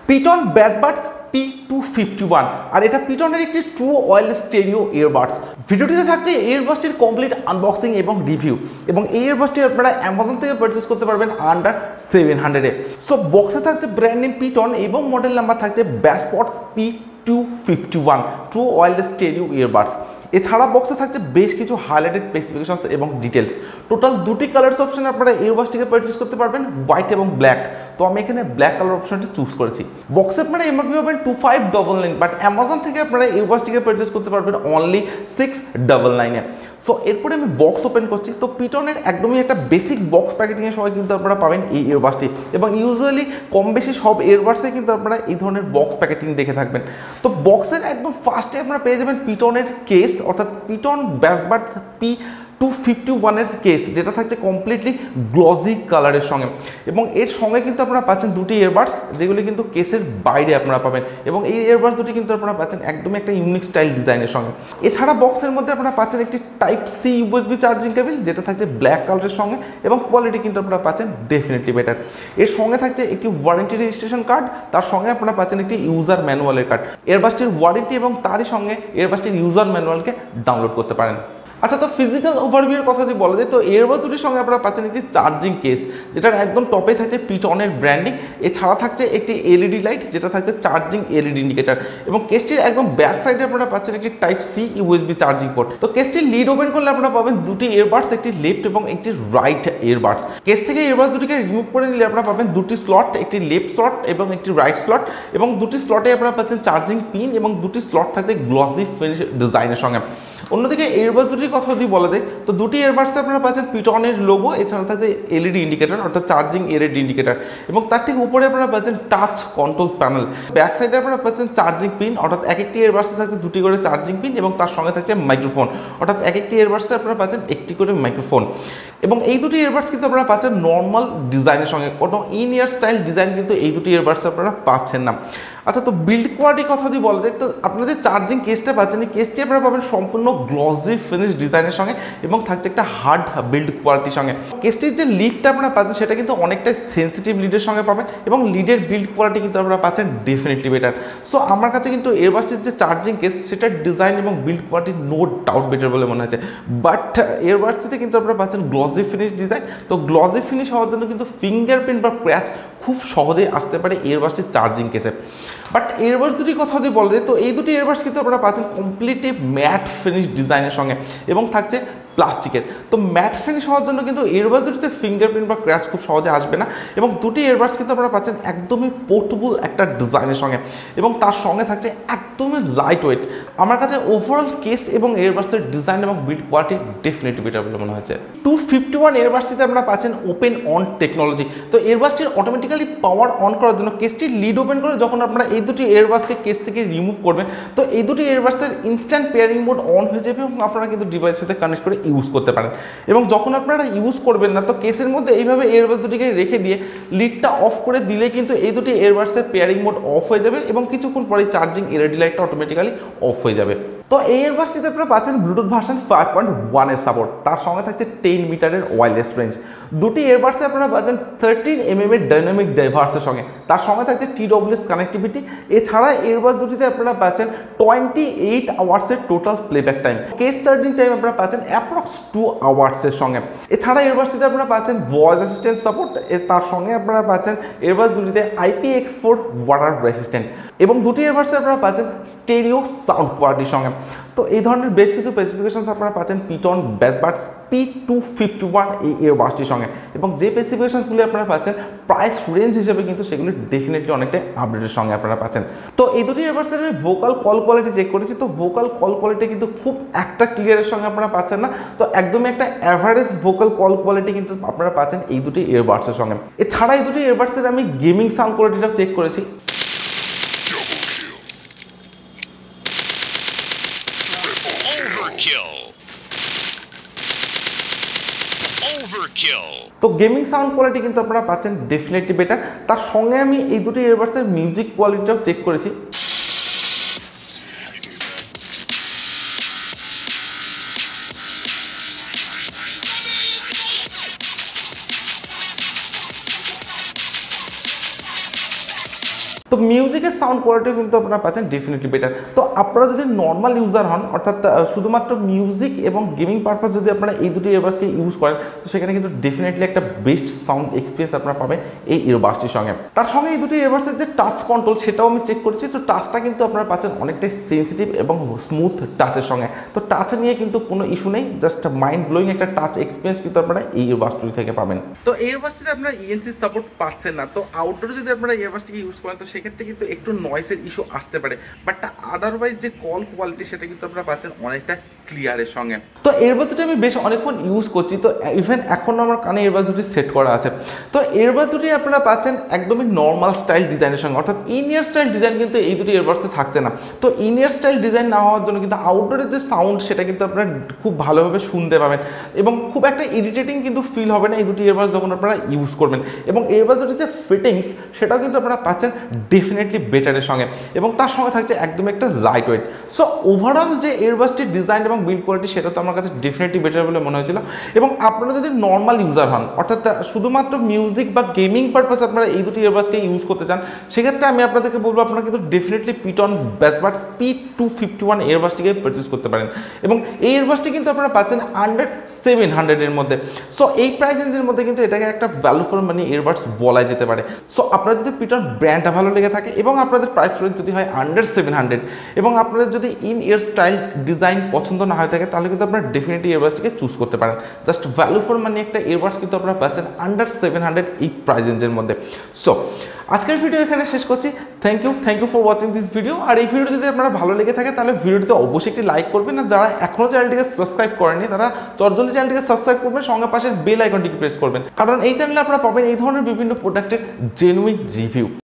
PTron Basspods P251 আর এটা পিটনের একটি true wireless stereo earbuds. ভিডিওটিতে থাকছে ইয়ারবাডসটির কমপ্লিট আনবক্সিং এবং রিভিউ, এবং এই ইয়ারবাডসটি আপনারা অ্যামাজন থেকে পারচেস করতে পারবেন আন্ডার 700-এ। সো বক্সে থাকছে ব্র্যান্ড নেম পিটন এবং মডেল নাম্বার থাকছে Basspods P251 true wireless stereo earbuds. এছাড়া বক্সে থাকছে বেশ কিছু হাইলাইটেড স্পেসিফিকেশনস এবং ডিটেলস। টোটাল দুটি কালার্স অপশন আপনারা ইয়ারবাডসটিকে পারচেস করতে পারবেন, হোয়াইট এবং ব্ল্যাক। তো আমি এখানে ব্ল্যাক কালার অপশনটি চুজ করেছি। বক্সে আপনারা এমআরপি পাবেন 2599, বাট অ্যামাজন থেকে আপনারা ইয়ারবাডসটিকে পারচেস করতে পারবেন অনলি 699-এ। সো এরপরে আমি বক্স ওপেন করছি। তো পিটনের একদমই একটা বেসিক বক্স প্যাকেটিংয়ের সময় কিন্তু আপনারা পাবেন এই ইয়ারবাডসটি, এবং ইউজুয়ালি কম বেশি সব ইয়ারবাডসে কিন্তু আপনারা এই ধরনের বক্স প্যাকেটিং দেখে থাকবেন। তো বক্সের একদম ফার্স্টে আপনারা পেয়ে যাবেন পিটনের কেস, অর্থাৎ পিটন Basspods P251-এর কেস, যেটা থাকছে কমপ্লিটলি গ্লসি কালারের সঙ্গে, এবং এর সঙ্গে কিন্তু আপনারা পাচ্ছেন দুটি ইয়ারবাডস, যেগুলি কিন্তু কেসের বাইরে আপনারা পাবেন, এবং এই ইয়ারবাডস দুটি কিন্তু আপনারা পাচ্ছেন একদমই একটা ইউনিক স্টাইল ডিজাইনের সঙ্গে। এছাড়া বক্সের মধ্যে আপনারা পাচ্ছেন একটি Type-C USB চার্জিং কেবল, যেটা থাকছে ব্ল্যাক কালারের সঙ্গে, এবং কোয়ালিটি কিন্তু আপনারা পাচ্ছেন ডেফিনেটলি বেটার। এর সঙ্গে থাকছে একটি ওয়ারেন্টি রেজিস্ট্রেশন কার্ড, তার সঙ্গে আপনারা পাচ্ছেন একটি ইউজার ম্যানুয়ালের কার্ড। ইয়ারবাডসটির ওয়ারেন্টি এবং তারই সঙ্গে ইয়ারবাডসটির ইউজার ম্যানুয়ালকে ডাউনলোড করতে পারেন। আচ্ছা, তো ফিজিক্যাল ওভারভিউর কথা যদি বলা যায়, তো ইয়ারবাডস দুটির সঙ্গে আপনারা পাচ্ছেন একটি চার্জিং কেস, যেটার একদম টপে থাকছে পিটনের ব্র্যান্ডিং। এছাড়া থাকছে একটি এলইডি লাইট, যেটা থাকছে চার্জিং এলইডি ইন্ডিকেটার, এবং কেসটির একদম ব্যাক সাইডে আপনারা পাচ্ছেন একটি Type-C USB চার্জিং পোর্ট। তো কেসটির লিড ওপেন করলে আপনারা পাবেন দুটি ইয়ারবাডস, একটি লেফট এবং একটি রাইট ইয়ারবাডস। কেস থেকে ইয়ারবাডস দুটিকে রিমুভ করে নিলে আপনারা পাবেন দুটি স্লট, একটি লেফট স্লট এবং একটি রাইট স্লট, এবং দুটি স্লটে আপনারা পাচ্ছেন চার্জিং পিন, এবং দুটি স্লট থাকছে গ্লসি ফিনিশ ডিজাইনের সঙ্গে। অন্যদিকে ইয়ারবাডস দুটির কথা যদি বলা যায়, তো দুটি ইয়ারবাডসে আপনারা পাচ্ছেন পিটনের লোগো, এছাড়া থাকছে এলইডি ইন্ডিকেটার, অর্থাৎ চার্জিং এলইডি ইন্ডিকেটার, এবং তার ঠিক উপরে আপনারা পাচ্ছেন টাচ কন্ট্রোল প্যানেল। ব্যাক সাইডে আপনারা পাচ্ছেন চার্জিং পিন, অর্থাৎ এক একটি ইয়ারবাডসে থাকছে দুটি করে চার্জিং পিন, এবং তার সঙ্গে থাকছে মাইক্রোফোন, অর্থাৎ এক একটি ইয়ারবাডসে আপনারা পাচ্ছেন একটি করে মাইক্রোফোন। এবং এই দুটি ইয়ারবাডস কিন্তু আপনারা পাচ্ছেন নর্মাল ডিজাইনের সঙ্গে, কোনো ইন ইয়ার স্টাইল ডিজাইন কিন্তু এই দুটি ইয়ারবাডসে আপনারা পাচ্ছেন না। আচ্ছা, তো বিল্ড কোয়ালিটির কথা যদি বলা যায়, তো আপনারা যে চার্জিং কেসটা পাচ্ছেন, এই কেসটি আপনারা পাবেন সম্পূর্ণ গ্লসি ফিনিশ ডিজাইনের সঙ্গে, এবং থাকছে একটা হার্ড বিল্ড কোয়ালিটির সঙ্গে। কেসটির যে লিডটা আপনারা পাচ্ছেন, সেটা কিন্তু অনেকটাই সেন্সিটিভ লিডের সঙ্গে পাবেন, এবং লিডের বিল্ড কোয়ালিটি কিন্তু আপনারা পাচ্ছেন ডেফিনেটলি বেটার। সো আমার কাছে কিন্তু ইয়ারবাডসের যে চার্জিং কেস, সেটার ডিজাইন এবং build quality no doubt better বলে মনে হচ্ছে। বাট ইয়ারবাডসটিতে কিন্তু আপনারা পাচ্ছেন গ্লসি ফিনিশ ডিজাইন। তো গ্লসি ফিনিশ হওয়ার জন্য কিন্তু ফিঙ্গারপ্রিন্ট বা ক্র্যাচ খুব সহজেই আসতে পারে ইয়ারবাডসটির চার্জিং কেসে। বাট ইয়ারবাডস দুটির কথা যদি বলা যায়, তো এই দুটি ইয়ারবাডস কিন্তু আপনারা পাচ্ছেন কমপ্লিটলি ম্যাট ফিনিশ ডিজাইনের সঙ্গে, এবং থাকছে প্লাস্টিকের। তো ম্যাট ফিনিশ হওয়ার জন্য কিন্তু ইয়ারবাডস দুটিতে ফিঙ্গারপ্রিন্ট বা ক্র্যাচ খুব সহজে আসবে না, এবং দুটি ইয়ারবাডস কিন্তু আপনারা পাচ্ছেন একদমই পোর্টেবল একটা ডিজাইনের সঙ্গে, এবং তার সঙ্গে থাকছে একদমই লাইট ওয়েট। আমার কাছে ওভারঅল কেস এবং ইয়ারবাডসের ডিজাইন এবং বিল্ড কোয়ালিটি ডেফিনেটলি বেটার বলে মনে হচ্ছে। 251 ইয়ারবাডসটিতে আপনারা পাচ্ছেন ওপেন অন টেকনোলজি। তো ইয়ারবাডসটির অটোমেটিক্যালি পাওয়ার অন করার জন্য কেসটির লিড ওপেন করে যখন আপনারা এই দুটি ইয়ারবাডসকে কেস থেকে রিমুভ করবেন, তো এই দুটি ইয়ারবাডসের ইনস্ট্যান্ট পেয়ারিং মোড অন হয়ে যাবে, এবং আপনারা কিন্তু ডিভাইসের সাথে কানেক্ট করে ইউজ করতে পারেন। এবং যখন আপনারা ইউজ করবেন না, তো কেসের মধ্যে এইভাবে ইয়ারবাডস দুটিকে রেখে দিয়ে লিডটা অফ করে দিলে কিন্তু এই দুটি ইয়ারবাডসের পেয়ারিং মোড অফ হয়ে যাবে, এবং কিছুক্ষণ পরে চার্জিং এলইডি লাইটটা অটোমেটিক্যালি অফ হয়ে যাবে। তো এই ইয়ারবাডসটিতে আপনারা পাচ্ছেন ব্লুটুথ ভার্সন 5.1 এর সাপোর্ট, তার সঙ্গে থাকছে 10 মিটারের ওয়্যারলেস রেঞ্জ। দুটি ইয়ারবাডসে আপনারা পাচ্ছেন 13 mm এর ডাইনামিক ডাইভার্সের সঙ্গে, তার সঙ্গে থাকছে TWS কানেক্টিভিটি। এছাড়া ইয়ারবাডস দুটিতে আপনারা পাচ্ছেন 28 আওয়ার্সের total playback time. Case charging time আপনারা পাচ্ছেন অ্যাপ্রক্স 2 আওয়ার্সের সঙ্গে। এছাড়া ইয়ারবাডসটিতে আপনারা পাচ্ছেন ভয়েস অ্যাসিস্ট্যান্ট সাপোর্ট, তার সঙ্গে আপনারা পাচ্ছেন ইয়ারবাডস দুটিতে IPX4 ওয়াটার রেসিস্ট্যান্ট, এবং দুটি ইয়ারবাডসে আপনারা পাচ্ছেন স্টেরিও সাউন্ড কোয়ালিটির সঙ্গে। তো এই ধরনের বেশ কিছু স্পেসিফিকেশনস আপনারা পাচ্ছেন পিটন Basspods P251 এই ইয়ারবাডসটির সঙ্গে, এবং যে স্পেসিফিকেশনসগুলি আপনারা পাচ্ছেন প্রাইস রেঞ্জ হিসেবে কিন্তু সেগুলি ডেফিনেটলি অনেকটাই আপডেটের সঙ্গে আপনারা পাচ্ছেন। তো এই দুটি ইয়ারবাডসের আমি ভোকাল কল কোয়ালিটি চেক করেছি, তো ভোকাল কল কোয়ালিটি কিন্তু খুব একটা ক্লিয়ারের সঙ্গে আপনারা পাচ্ছেন না, তো একদমই একটা অ্যাভারেজ ভোকাল কল কোয়ালিটি কিন্তু আপনারা পাচ্ছেন এই দুটি ইয়ারবাডসের সঙ্গে। এছাড়া এই দুটি ইয়ারবাডসের আমি গেমিং সাউন্ড কোয়ালিটিটা চেক করেছি। তো গেমিং সাউন্ড কোয়ালিটি কিন্তু আপনারা পাচ্ছেন ডেফিনেটলি বেটার। তার সঙ্গে আমি এই দুটি ইয়ারবাডসের মিউজিক কোয়ালিটিটাও চেক করেছি। তো তো মিউজিকের সাউন্ড কোয়ালিটিও কিন্তু আপনারা পাচ্ছেন ডেফিনেটলি বেটার। তো আপনারা যদি নর্মাল ইউজার হন, অর্থাৎ শুধুমাত্র মিউজিক এবং গেমিং পারপাস যদি আপনারা এই দুটি ইয়ারবাডসকে ইউজ করেন, তো সেখানে কিন্তু ডেফিনেটলি একটা বেস্ট সাউন্ড এক্সপিরিয়েন্স আপনারা পাবেন এই ইয়ারবাডসটির সঙ্গে। তার সঙ্গে এই দুটি ইয়ারবাডসের যে টাচ কন্ট্রোল সেটাও আমি চেক করেছি, তো টাচটা কিন্তু আপনারা পাচ্ছেন অনেকটাই সেন্সিটিভ এবং স্মুথ টাচের সঙ্গে। তো টাচ নিয়ে কিন্তু কোনো ইস্যু নেই, জাস্ট মাইন্ড ব্লোয়িং একটা টাচ এক্সপিরিয়েন্স কিন্তু আপনারা এই ইয়ারবাডসটি থেকে পাবেন। তো এই ইয়ারবাডসটিতে আপনারা ইএনসি সাপোর্ট পাচ্ছেন না, তো আউটডোরে যদি আপনারা ইয়ারবাডসটিকে ইউজ করেন তো সেক্ষেত্রে কিন্তু একটু নয়েসের ইস্যু আসতে পারে, বাট আদারওয়াইজ যে কল কোয়ালিটি সেটা কিন্তু আপনারা পাচ্ছেন অনেকটা ক্লিয়ারের সঙ্গে। তো এয়ারবাডস দুটি আমি বেশ অনেকক্ষণ ইউজ করছি, তো ইভেন এখনও আমার কানে এয়ারবাডস দুটি সেট করা আছে। তো এয়ারবাডস দুটি আপনারা পাচ্ছেন একদমই নর্মাল স্টাইল ডিজাইনের সঙ্গে, অর্থাৎ ইন ইয়ার স্টাইল ডিজাইন কিন্তু এই দুটি এয়ারবাডসে থাকছে না। তো ইন ইয়ার স্টাইল ডিজাইন না হওয়ার জন্য কিন্তু আউটডোরের যে সাউন্ড সেটা কিন্তু আপনারা খুব ভালোভাবে শুনতে পাবেন এবং খুব একটা ইরিটেটিং কিন্তু ফিল হবে না এই দুটি এয়ারবাডস যখন আপনারা ইউজ করবেন। এবং এয়ারবাডস দুটির যে ফিটিংস সেটাও কিন্তু আপনারা পাচ্ছেন ডেফিনেটলি বেটারের সঙ্গে, এবং তার সঙ্গে থাকছে একদম একটা লাইট ওয়েট। সো ওভারঅল যে এয়ারবাডসটির ডিজাইন এবং বিল্ড কোয়ালিটি সেটা তো আমার কাছে ডেফিনেটলি বেটার বলে মনে হয়েছিল। এবং আপনারা যদি নর্মাল ইউজার হন, অর্থাৎ শুধুমাত্র মিউজিক বা গেমিং পারপাস আপনারা এই দুটি এয়ারবাডসকে ইউজ করতে চান, সেক্ষেত্রে আমি আপনাদেরকে বলবো আপনারা কিন্তু ডেফিনেটলি পিটন বাসবাডস P251 এয়ারবাডসটিকে পারচেস করতে পারেন। এবং এই এয়ারবাডসটি কিন্তু আপনারা পাচ্ছেন আন্ডার 700 এর মধ্যে। সো এই প্রাইস রেঞ্জের মধ্যে কিন্তু এটাকে একটা ভ্যালু ফর মানি এয়ারবাডস বলা যেতে পারে। সো আপনারা যদি পিটন ব্র্যান্ডটা ভালো লেগে থাকে এবং আপনাদের প্রাইস রেঞ্জ যদি হয় আন্ডার 700 এবং আপনাদের যদি ইন ইয়ার স্টাইল ডিজাইন পছন্দ না হয়ে থাকে, তাহলে কিন্তু আপনারা ডেফিনেটলি এয়ারবাডসটিকে চুজ করতে পারেন। জাস্ট ভ্যালু ফর মানি একটা এয়ারবাডস কিন্তু আপনারা পাচ্ছেন আন্ডার 700 এই প্রাইস রেঞ্জের মধ্যে। সো আজকের ভিডিও এখানে শেষ করছি। Thank you for watching this video. আর এই ভিডিও যদি আপনারা ভালো লেগে থাকে তাহলে ভিডিওটিতে অবশ্যই একটি লাইক করবেন, আর যারা এখনও চ্যানেলটিকে সাবস্ক্রাইব করেনি তারা জলদি চ্যানেলটিকে সাবস্ক্রাইব করবেন, সঙ্গে পাশের বেল আইকনটিকে প্রেস করবেন, কারণ এই চ্যানেলে আপনারা পাবেন এই ধরনের বিভিন্ন প্রোডাক্টের জেনুইন রিভিউ।